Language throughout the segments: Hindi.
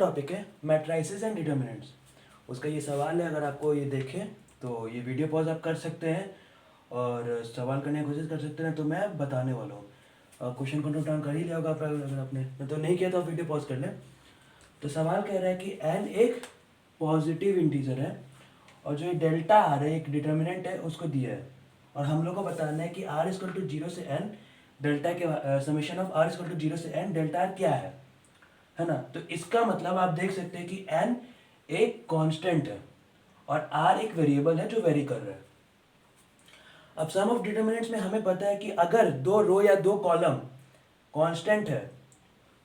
टॉपिक है मैट्राइसेस एंड डिटर्मिनेंट्स। उसका ये सवाल है, अगर आपको ये देखें तो ये वीडियो पॉज आप कर सकते हैं और सवाल करने की कोशिश कर सकते हैं। तो मैं बताने वाला हूँ, क्वेश्चन को नोट डाउन कर ही लिया होगा अगर आपने तो नहीं किया तो आप वीडियो पॉज कर लें। तो सवाल कह रहा है कि n एक पॉजिटिव इंटीजर है और जो ये डेल्टा आर है एक डिटर्मिनेंट है उसको दिया है, और हम लोग को बताना है कि r इक्वल टू 0 से n डेल्टा के summation of r equal to 0 से n डेल्टा r क्या है ना। तो इसका मतलब आप देख सकते हैं कि n एक कांस्टेंट है और r एक वेरिएबल है जो वेरी कर रहा है। अब सम ऑफ डिटर्मिनेंट्स में हमें पता है कि अगर दो रो या दो कॉलम कांस्टेंट है,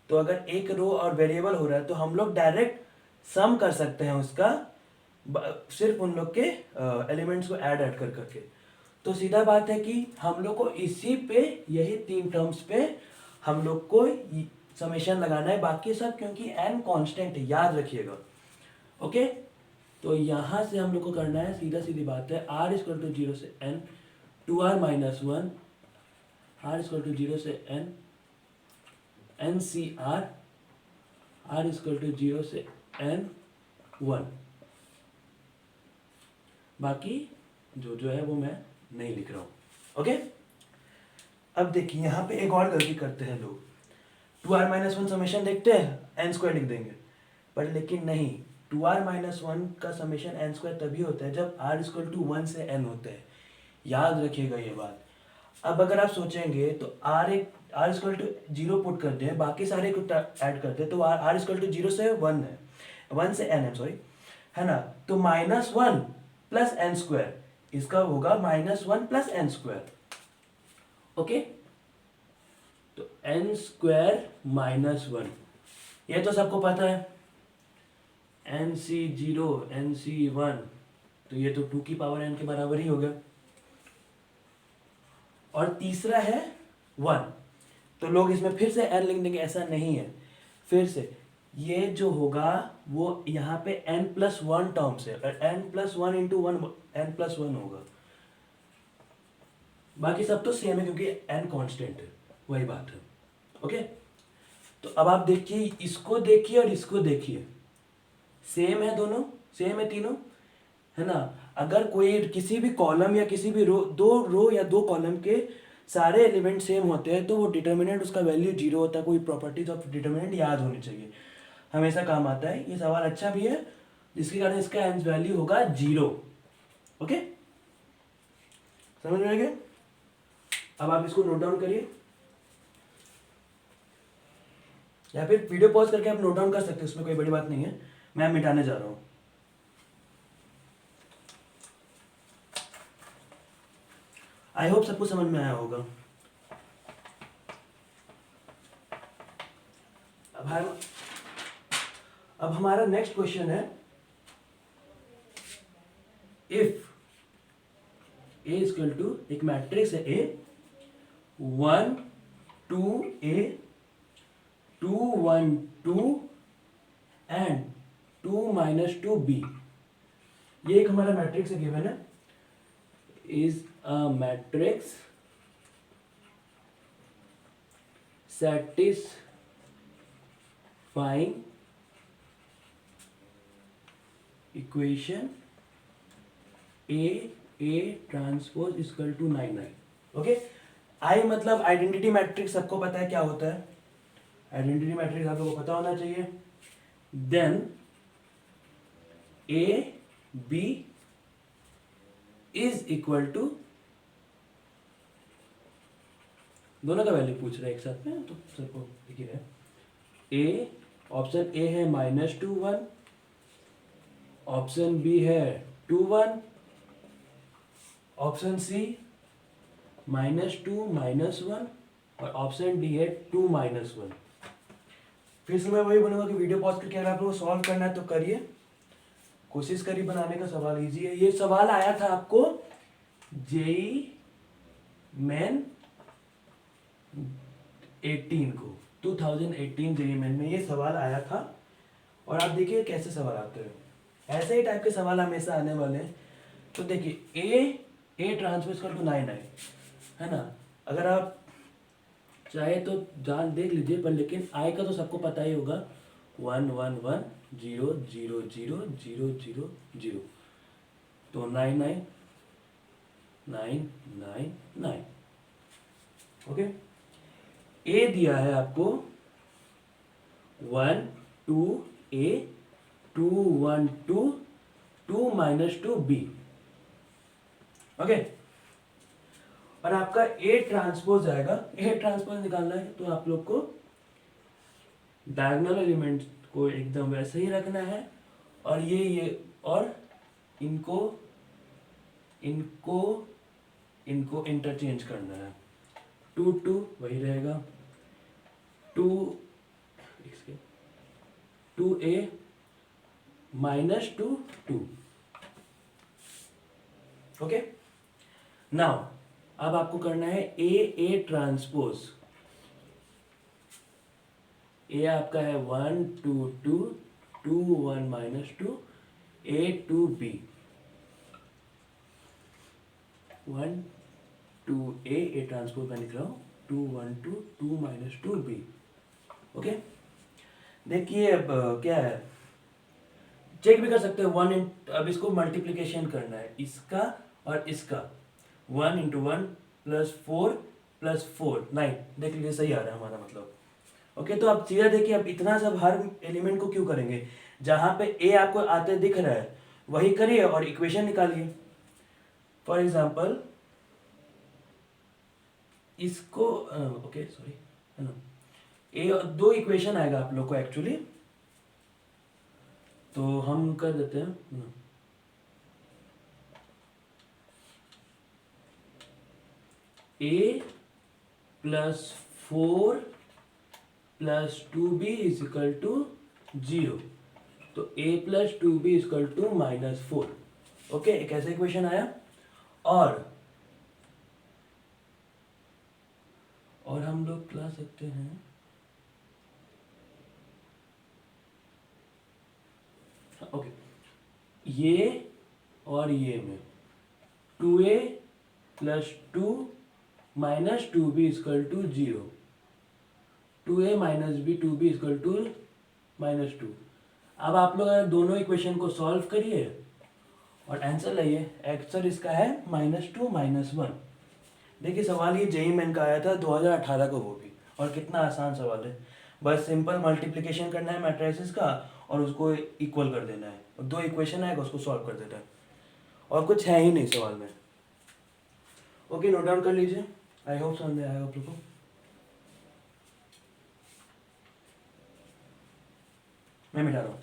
तो अगर एक रो और वेरिएबल हो रहा है तो हम लोग डायरेक्ट सम कर सकते हैं उसका, सिर्फ उन लोग के एलिमेंट्स को ऐड कर करके। तो सीधा बात है कि हम लोग को इसी पे, यही तीन टर्म्स पे हम लोग को समेशन लगाना है, बाकी सब क्योंकि n कांस्टेंट है, याद रखिएगा। ओके, तो यहाँ से हम लोग को करना है, सीधा सीधी बात है, r इक्वल टू 0 से n 2r minus 1, r equal to 0 से n NCR, r equal to 0 से n 1। बाकी जो है वो मैं नहीं लिख रहा हूँ। ओके, अब देखिए यहाँ पे एक और गलती करते हैं लोग, 2r माइनस 1 समेशन देखते हैं n स्क्वायर लिख देंगे, पर लेकिन नहीं, 2r माइनस 1 का समेशन n स्क्वायर तभी होता है जब r इक्वल टू 1 से n होता है, याद रखिएगा ये बात। अब अगर आप सोचेंगे तो r इक्वल टू 0 पुट करते हैं, बाकी सारे को ऐड करते हैं, तो r इक्वल टू 0 से 1 है, 1 से n है सॉरी, है ना। तो माइनस 1 प्लस n स्क्वायर, इसका होगा minus 1 plus n square. Okay, तो n स्क्वायर माइनस 1, ये तो सबको पता है, NC0 NC1, तो ये तो 2 की पावर n के बराबर ही होगा। और तीसरा है 1, तो लोग इसमें फिर से n लिख देंगे, ऐसा नहीं है। फिर से ये जो होगा वो यहाँ पे n प्लस 1 टर्म्स है, और n plus 1 into 1 n plus 1 होगा। बाकी सब तो सेम है क्योंकि n कांस्टेंट है, वही बात है। ओके, तो अब आप देखिए, इसको देखिए और इसको देखिए, सेम है, दोनों सेम है तीनों, है ना। अगर कोई किसी भी कॉलम या किसी भी दो रो या दो कॉलम के सारे एलिमेंट सेम होते हैं तो वो डिटर्मिनेंट उसका वैल्यू 0 होता है। कोई प्रॉपर्टीज ऑफ डिटर्मिनेंट याद होनी चाहिए, हमेशा काम आता है। ये सवाल अच्छा भी है, जिसके कारण इसका वैल्यू होगा 0। ओके, समझ में आ गया? अब आप इसको नोट डाउन करिए, या फिर वीडियो पॉज करके आप नोट डाउन कर सकते हैं, उसमें कोई बड़ी बात नहीं है। मैं मिटाने जा रहा हूं। आई होप सबको समझ में आया होगा। अब हमारा नेक्स्ट क्वेश्चन है, इफ ए इक्वल टू, एक मैट्रिक्स है A 1 2 a 2 1 2 and 2 minus 2 b, ये एक हमारा मैट्रिक्स है गिवन है, is a matrix satisfying equation A transpose equal to 9 9। Okay, I मतलब आइडेंटिटी मैट्रिक्स, सबको पता है क्या होता है, आइडेंटिटी मैट्रिक्स आप लोगों को पता होना चाहिए। Then A B is equal to, दोनों का वैल्यू पूछ रहा है एक साथ में, तो सबको देखिए रहे। ए, ऑप्शन ए है -2 1, ऑप्शन बी है 2 1, ऑप्शन सी -2 -1, और ऑप्शन डी है 2 -1। फिर से मैं वही बोलूंगा कि वीडियो पॉज करके अगर आप लोगों को सॉल्व करना है तो करिए, कोशिश करिए बनाने का। सवाल इजी है, ये सवाल आया था आपको जेई मेन 18 को, 2018 जेई मेन में ये सवाल आया था। और आप देखिए कैसे सवाल आते हैं, ऐसे ही टाइप के सवाल हमेशा आने वाले हैं। तो देखिए ए ट्रांसपोज इक्वल टू 9 है ना। अगर आप चाहे तो जान देख लीजिए, पर लेकिन आई का तो सबको पता ही होगा, 1 1 1 0 0 0 0 0 0, तो 9 9 9 9 9। ओके, ए दिया है आपको 1 2 ए 2 1 2 2 माइनस 2 बी। ओके, और आपका ए ट्रांसपोज आएगा। ए ट्रांसपोज निकालना है तो आप लोग को डायगोनल एलिमेंट को एकदम वैसे ही रखना है, और ये और इनको इनको इनको इंटरचेंज करना है। 2 2 वही रहेगा, 2 2a माइनस 2 2। ओके, नाउ अब आपको करना है ए ट्रांसपोज। ए आपका है 1 2 2 2 1 minus 2 a 2 b 1 2 a transpose मैं लिख रहा हूँ 2 1 2 2 माइनस 2 b। ओके, देखिए अब क्या है, चेक भी कर सकते हैं। अब इसको मल्टीप्लिकेशन करना है, इसका और इसका। 1 इंटू 1 प्लस 4 प्लस 4 9। देख लीजिए सही आ रहा है हमारा मतलब। ओके, तो आप सीधा देखिए, अब इतना सब हर एलिमेंट को क्यों करेंगे, जहां पे ए आपको आते दिख रहा है वही करिए और इक्वेशन निकालिए। फॉर एग्जाम्पल इसको ओके सॉरी है ना, ए 2 इक्वेशन आएगा आप लोग को एक्चुअली, तो हम कर देते हैं a plus 4 plus 2b is equal to 0, तो a plus 2b is equal to minus 4। Okay, एक ऐसा इक्वेशन आया। और हम लोग ला सकते हैं ओके, ये और ये में 2a plus 2 minus 2b equal to 0, 2a minus b 2b equal to minus 2। अब आप लोग अगर दोनों इक्वेशन को सॉल्व करिए और आंसर लाइए। आंसर इसका है -2 -1। देखिए सवाल ये जेईई मेन का आया था 2018 का, वो भी, और कितना आसान सवाल है। बस सिंपल मल्टीप्लिकेशन करना है मैट्रिसेस का और उसको इक्वल कर देना है, और 2 इक्वेशन आएगा उसको सॉल्व कर देना है, और कुछ है ही नहीं सवाल में। ओके, नोट डाउन कर लीजिए। आई होप समझ में आएगा आप लोग को। मैं मिटा रहा हूँ।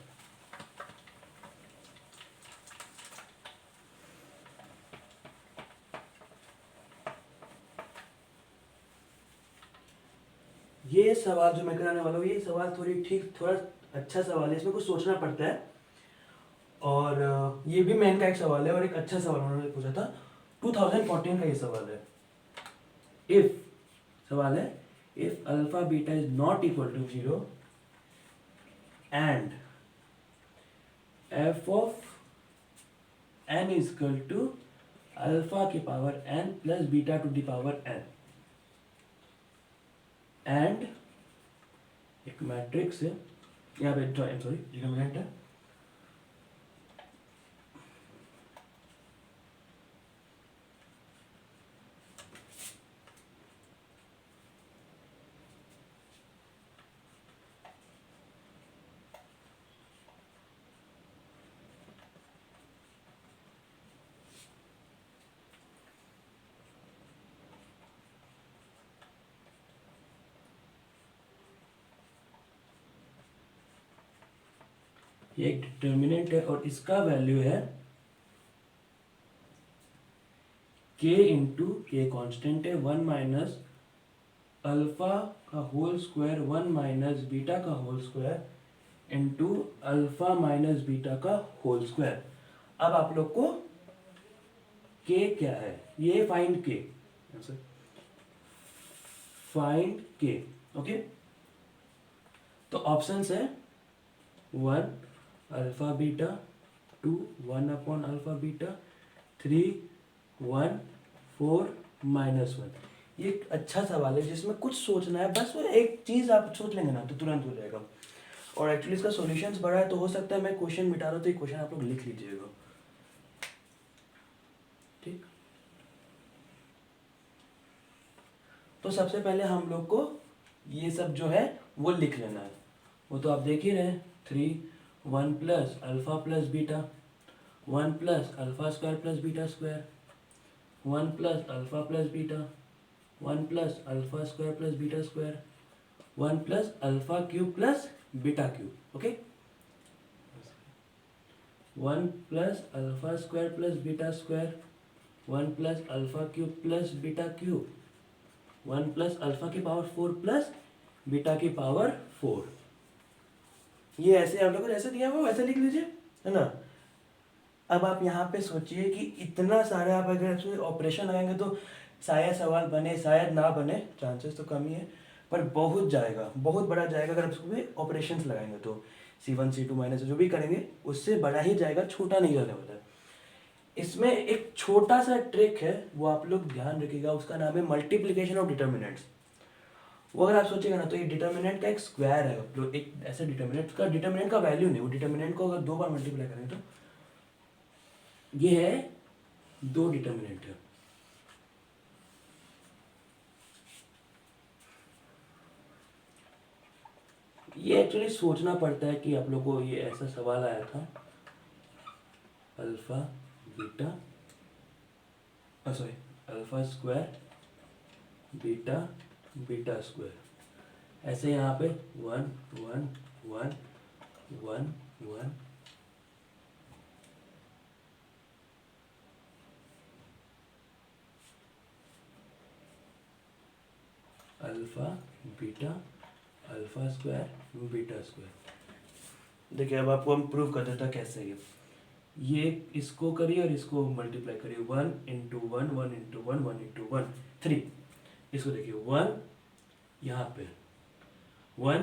ये सवाल जो मैं कराने वाला हूँ, ये सवाल थोड़ा अच्छा सवाल है, इसमें कुछ सोचना पड़ता है। और ये भी मेन का एक सवाल है और एक अच्छा सवाल उन्होंने पूछा था, 2014 का ये सवाल है। इफ सवाल है, if alpha beta is not equal to 0 and f of n is equal to alpha की power n plus beta to the power n, and एक मैट्रिक्स है यहाँ पे, सॉरी डिटरमिनेंट है, ये एक डिटर्मिनेंट है और इसका वैल्यू है k इंटू के कॉन्स्टेंट है 1 माइनस अल्फा का होल स्क्वायर 1 माइनस बीटा का whole square into alpha minus beta का होल स्क्वायर। अब आप लोग को k क्या है, ये find k, find k। Okay, तो ऑप्शंस है 1 alpha beta, 2 1 upon alpha beta, 3 1 4 -1। ये एक अच्छा सवाल है जिसमें कुछ सोचना है, बस वो एक चीज आप सोच लेंगे ना तो तुरंत हो जाएगा। और एक्चुअली इसका सॉल्यूशंस बड़ा है, तो हो सकता है मैं क्वेश्चन मिटा रहा हूँ तो ये क्वेश्चन आप लोग लिख लीजिएगा, ठीक। तो सबसे पहले हम लोग को ये सब जो है वो लिख लेना है, वो तो आप देख ही रहे हैं। 3 1 plus alpha plus beta, 1 plus alpha square plus beta square, 1 plus alpha plus beta, 1 plus alpha square plus beta square, 1 plus alpha cube plus beta cube, okay. 1 plus alpha square plus beta square, 1 plus alpha cube plus beta cube, 1 plus alpha की पावर 4 प्लस बीटा की पावर 4। ये ऐसे आप लोगों को ऐसे दिया हुआ वैसे लिख लीजिए, है ना। अब आप यहाँ पे सोचिए कि इतना सारा आप अगर इसमें ऑपरेशन लगाएंगे तो शायद सवाल बने शायद ना बने, चांसेस तो कम ही है, पर बहुत जाएगा, बहुत बड़ा जाएगा अगर आप इसमें ऑपरेशंस लगाएंगे तो। C1 C2 माइनस जो भी करेंगे उससे बड़ा ही जाएगा, छोटा नहीं करने वाला है। इसमें एक छोटा सा ट्रिक है, वो आप लोग ध्यान रखिएगा, उसका नाम है मल्टीप्लिकेशन ऑफ डिटर्मिनेंट्स। वो अगर आप सोचेगा ना तो ये डिटर्मिनेंट का एक स्क्वायर है, तो एक ऐसे डिटर्मिनेंट का वैल्यू नहीं, वो डिटर्मिनेंट को अगर 2 बार मल्टीप्लाई करें तो ये है 2 डिटर्मिनेंट है। ये एक्चुअली सोचना पड़ता है कि आप लोग को ये ऐसा सवाल आया था, alpha beta sorry alpha square beta beta square, ऐसे यहाँ पे 1 1 1 1 1 alpha beta alpha square beta square. देखिए अब आपको हम प्रूव कर देता कैसे ये इसको करिए और इसको मल्टीप्लाई करिए, 1 इंटू 1 1 इंटू 1 1 इंटू 1 3। इसको देखिए 1 यहाँ पे 1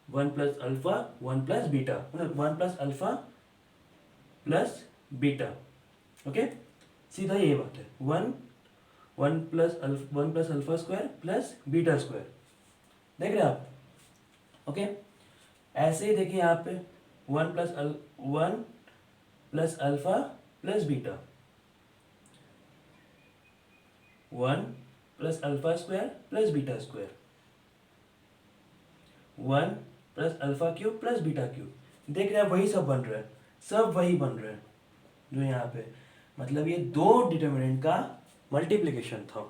1 प्लस अल्फा 1 प्लस बीटा, मतलब 1 plus alpha plus beta, okay. सीधा ये बात है, 1 plus alpha square plus beta square, देख रहे हैं आप, ओके। ऐसे ही देखिए यहाँ पे 1 plus alpha plus beta, 1 plus alpha square plus beta square, 1 plus alpha cube plus beta cube, देख रहे हैं वही सब बन रहा है, सब वही बन रहा है जो यहाँ पे, मतलब ये 2 डिटर्मिनेंट का मल्टीप्लिकेशन था।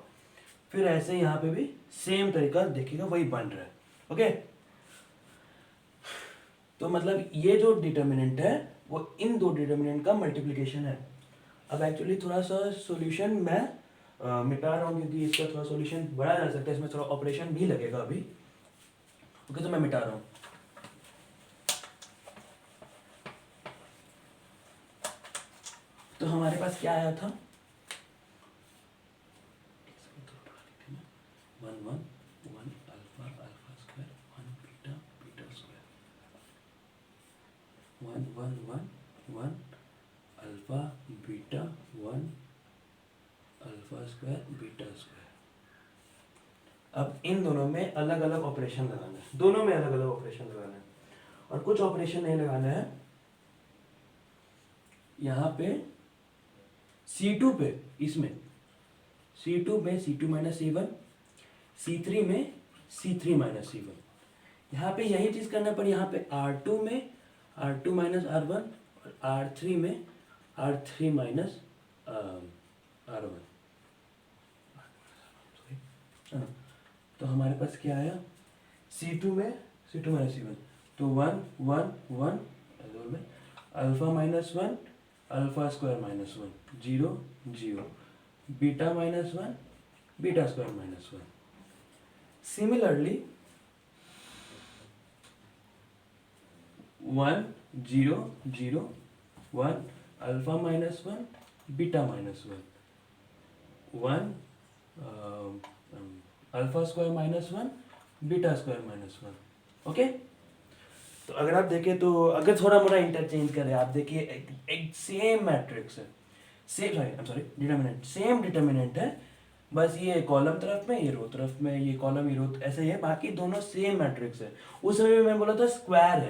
फिर ऐसे यहाँ पे भी सेम तरीका देखिएगा वही बन रहा है, ओके। तो मतलब ये जो डिटर्मिनेंट है वो इन 2 डिटर्मिनेंट का मल्टीप्लिकेशन है। अब एक्चुअली थोड़ा सा सॉल्यूशन मैं मिटा रहा हूँ क्योंकि इसका थोड़ा सॉल्यूशन बढ़ा जा सकता है, इसमें थोड़ा ऑपरेशन भी लगेगा अभी, ओके। तो मैं मिटा रहा हूँ। तो हमारे पास क्या आया था, 1 1 1 alpha alpha square 1 beta beta square, 1 1 1 1 alpha beta 1 alpha square beta square. अब इन दोनों में अलग अलग ऑपरेशन लगाना है, दोनों में अलग अलग ऑपरेशन लगाना है, और कुछ ऑपरेशन नहीं लगाना है। यहाँ पे C2 पे, इसमें C2 में C2 माइनस C1, C3 में C3 माइनस C1, यहाँ पे यही चीज़ करना है, पर यहाँ पे R2 में R2 माइनस R1 और R3 में R3 माइनस R1। तो हमारे पास क्या आया, C2 में C2 माइनस C1, तो 1 1 1 में alpha minus 1 alpha square minus 1 0 0, beta minus 1 beta square minus 1। Similarly 1 0 0 1 alpha minus 1 beta minus 1 alpha square minus 1 beta square minus 1, okay. तो अगर आप देखें तो अगर थोड़ा मोड़ा इंटरचेंज करें, आप देखिए एक सेम मैट्रिक्स है, सेम डिटर्मिनेंट, सेम डिटर्मिनेंट है, बस ये कॉलम तरफ में, ये रो तरफ में, ये कॉलम ये रो ऐसे ही है, बाकी दोनों सेम मैट्रिक्स है। उस समय भी मैं बोला था स्क्वायर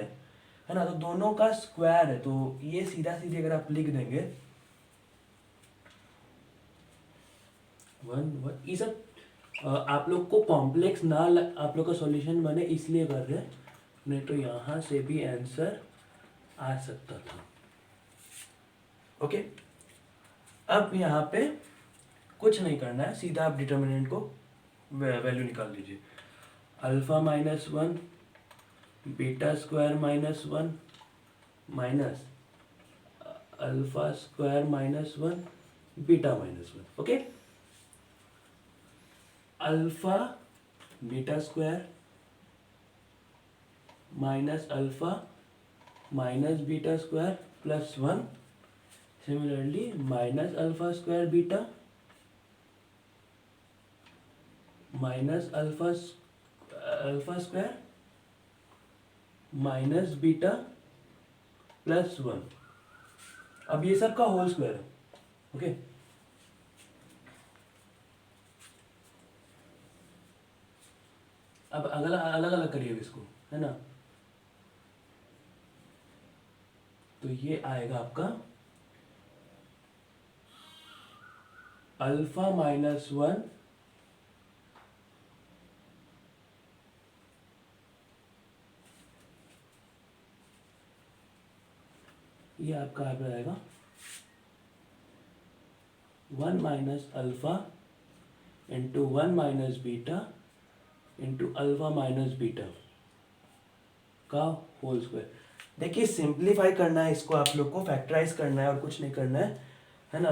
है ना, तो दोनों का स्क्वायर है, तो ये सीधा सीधे अगर आप लिख देंगे 1 1, ये सब आप लोग को कॉम्प्लेक्स ना आप लोग का सॉल्यूशन बने इसलिए कर रहे हैं, नहीं तो यहाँ से भी आंसर आ सकता था। ओके, अब यहाँ पे कुछ नहीं करना है, सीधा आप डिटर्मिनेंट को वैल्यू निकाल लीजिए। Alpha -1 beta square -1 minus alpha square -1 beta -1। Okay, alpha beta square minus alpha minus beta square +1, similarly minus alpha square beta minus alpha square minus beta +1। अब ये सब का होल स्क्वायर है। ओके, अब अलग अलग करिए इसको, है ना, तो ये आएगा आपका अल्फा -1 ये आपका आ जाएगा 1 minus alpha into 1 minus beta into alpha minus beta का होल स्क्वायर। देखिए सिंप्लीफाई करना है इसको, आप लोग को फैक्टराइज करना है और कुछ नहीं करना है ना,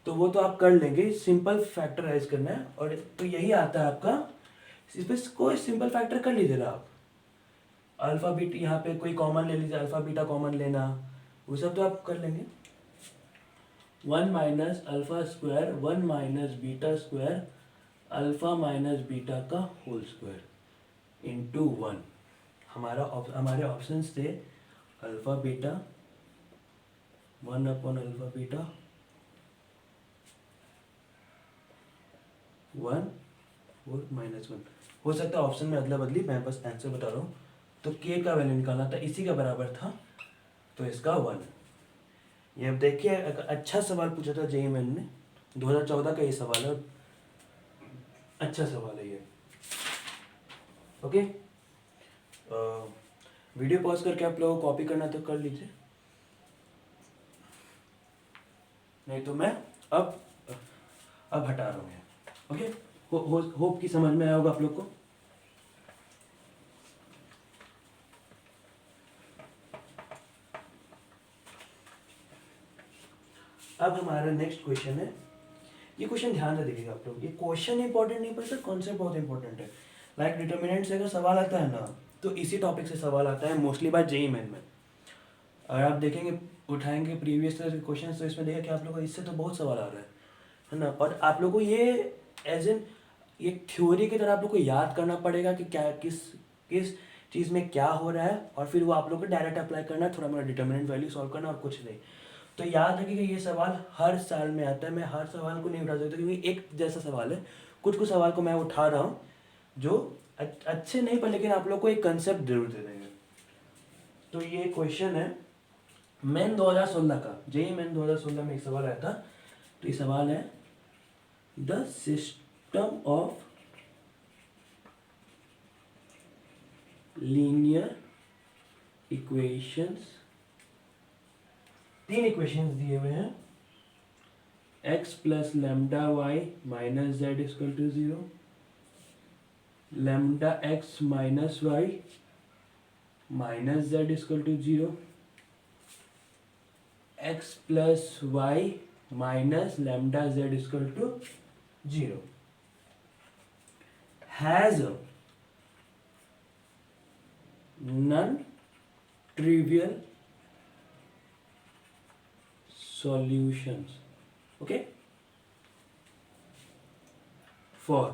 तो वो तो आप कर लेंगे, सिंपल फैक्टराइज करना है। और तो यही आता है आपका, इस पर कोई सिंपल फैक्टर कर लीजिए आप, अल्फा बीटा यहाँ पे कोई कॉमन ले लीजिए, अल्फा बीटा कॉमन लेना, वो सब तो आप कर लेंगे। 1 minus alpha square 1 minus beta square alpha minus beta का होल स्क्वायर इंटू 1। हमारे ऑप्शंस थे alpha beta 1 upon alpha beta 1 और -1। हो सकता है ऑप्शन में अदला बदली, मैं बस आंसर बता रहा हूँ। तो के का वैल्यू निकालना था, इसी का बराबर था, तो इसका 1। ये अब देखिए अच्छा सवाल पूछा था जेईई मेन ने, 2014 का ये सवाल है, अच्छा सवाल है ये। ओके, वीडियो पॉज करके आप लोगों को कॉपी करना तो कर लीजिए, नहीं तो मैं अब हटा रहा हूँ। ओके, होप की समझ में आया होगा आप लोग को। अब हमारा नेक्स्ट क्वेश्चन है, ये क्वेश्चन ध्यान से देखिएगा आप लोग, ये क्वेश्चन इंपॉर्टेंट नहीं पर सर कॉन्सेप्ट बहुत इंपॉर्टेंट है। लाइक डिटर्मिनेंट से अगर सवाल आता है ना, तो इसी टॉपिक से सवाल आता है मोस्टली बाय जेईई मेन में। अगर आप देखेंगे उठाएंगे प्रीवियस क्वेश्चन, तो इसमें देखा कि आप लोग को इससे तो बहुत सवाल आ रहा है ना, और आप लोग को ये एज एन ये थ्योरी की तरह आप लोग को याद करना पड़ेगा कि क्या किस किस चीज़ में क्या हो रहा है, और फिर वो आप लोग को डायरेक्ट अप्लाई करना है, थोड़ा मोड़ा डिटर्मिनेंट वैल्यू सॉल्व करना और कुछ नहीं। तो याद रखिएगा ये सवाल हर साल में आता है, मैं हर सवाल को नहीं उठा सकता क्योंकि एक जैसा सवाल है, कुछ कुछ सवाल को मैं उठा रहा हूँ जो अच्छे नहीं पर लेकिन आप लोग को एक कंसेप्ट जरूर दे देंगे। तो ये क्वेश्चन है मेन 2016 का, जेईई मेन 2016 में एक सवाल आया था। तो ये सवाल है the system of linear equations, 3 equations दिए हुए हैं, x plus lambda y minus z equal to 0, lambda x minus y minus z equal to 0, x plus y minus lambda z equal to 0 has non trivial solutions, okay, for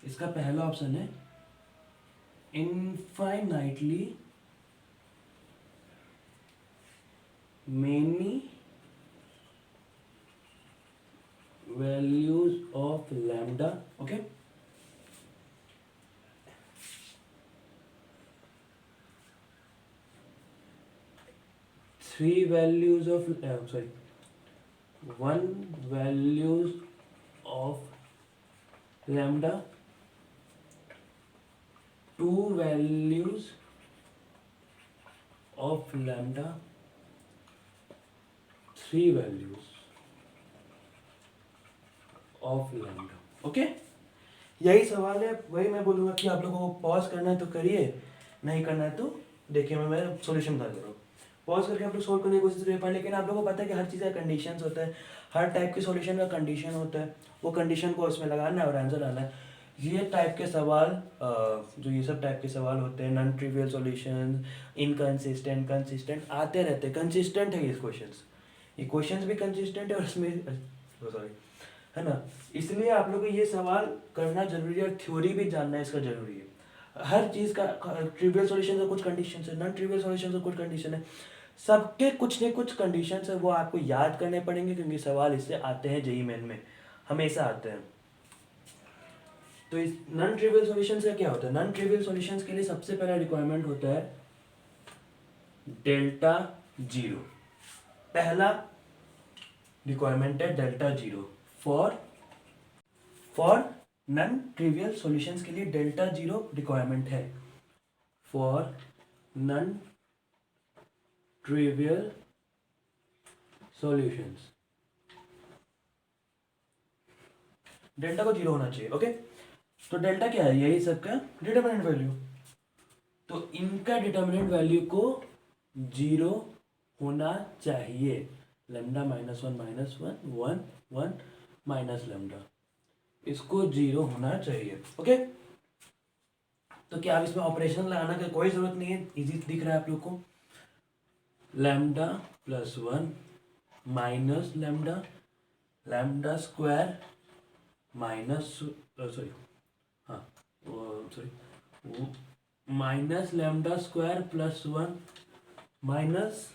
इसका पहला ऑप्शन है infinitely many values of lambda, okay, three values of one values of lambda, two values of lambda, three values of lambda, okay. यही सवाल है, वही मैं बोलूँगा कि आप लोगों को पॉज करना है तो करिए, नहीं करना है तो देखिए मैं सॉल्यूशन बता दे रहा हूँ। पॉज करके आप लोग सोल्व करने की कोशिश करिए, पर लेकिन आप लोगों को पता है कि हर चीज़ का कंडीशंस होता है, हर टाइप के सॉल्यूशन का कंडीशन होता है, वो कंडीशन को उसमें लगाना है और आंसर आना है। ये टाइप के सवाल जो ये सब टाइप के सवाल होते हैं, non trivial solution, inconsistent, consistent, आते रहते हैं। कंसिस्टेंट है ये क्वेश्चंस भी कंसिस्टेंट है और इसमें सॉरी है ना, इसलिए आप लोग को ये सवाल करना जरूरी है और थ्योरी भी जानना इसका जरूरी है। हर चीज़ का ट्रिवियल सॉल्यूशन का कुछ कंडीशन है, नॉन ट्रिवियल सॉल्यूशन का कुछ कंडीशन है, सबके कुछ न कुछ कंडीशन है, वो आपको याद करने पड़ेंगे क्योंकि सवाल इससे आते हैं जेईई मेन में, हमेशा आते हैं। तो इस नॉन ट्रिवियल सॉल्यूशंस का क्या होता है? नॉन ट्रिवियल सॉल्यूशंस के लिए सबसे पहला रिक्वायरमेंट होता है डेल्टा जीरो। पहला रिक्वायरमेंट है delta zero for non trivial solutions के लिए डेल्टा जीरो रिक्वायरमेंट है for non trivial solutions. Delta को जीरो होना चाहिए, ओके। तो डेल्टा क्या है? यही सबका डिटरमिनेंट वैल्यू। तो इनका डिटरमिनेंट वैल्यू को जीरो होना चाहिए। Lambda minus one minus one one one minus lambda, इसको जीरो होना चाहिए, ओके। तो क्या आप इसमें ऑपरेशन लगाना की कोई जरूरत नहीं है, इजी दिख रहा है आप लोग को। Lambda plus one minus lambda, lambda square minus minus lambda square plus one minus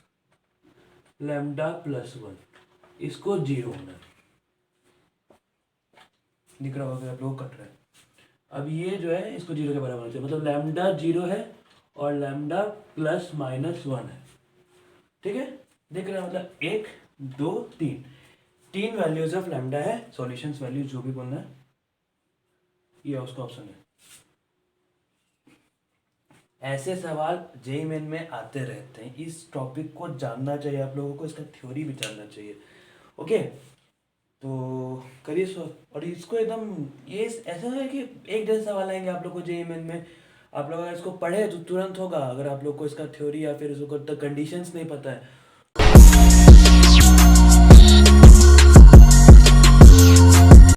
lambda plus one, इसको जीरो होना दिख रहा होगा आप लोग, कट रहा है। अब ये जो है इसको जीरो के बराबर होना चाहिए, मतलब लैम्डा जीरो है और लैम्डा प्लस माइनस वन है, ठीक है। देख रहे हैं, मतलब एक दो तीन वैल्यूज ऑफ लैम्डा है, सॉल्यूशंस वैल्यू जो भी बोलना है, ये उसका ऑप्शन है। ऐसे सवाल जेईई मेन में आते रहते हैं, इस टॉपिक को जानना चाहिए आप लोगों को, इसका थ्योरी भी जानना चाहिए, ओके। तो करिए सो, और इसको एकदम ये ऐसा है कि एक जैसे सवाल आएंगे आप लोग को जेईई मेन में, आप लोग अगर इसको पढ़े तो तुरंत होगा। अगर आप लोग को इसका थ्योरी या फिर इसको कंडीशंस नहीं पता है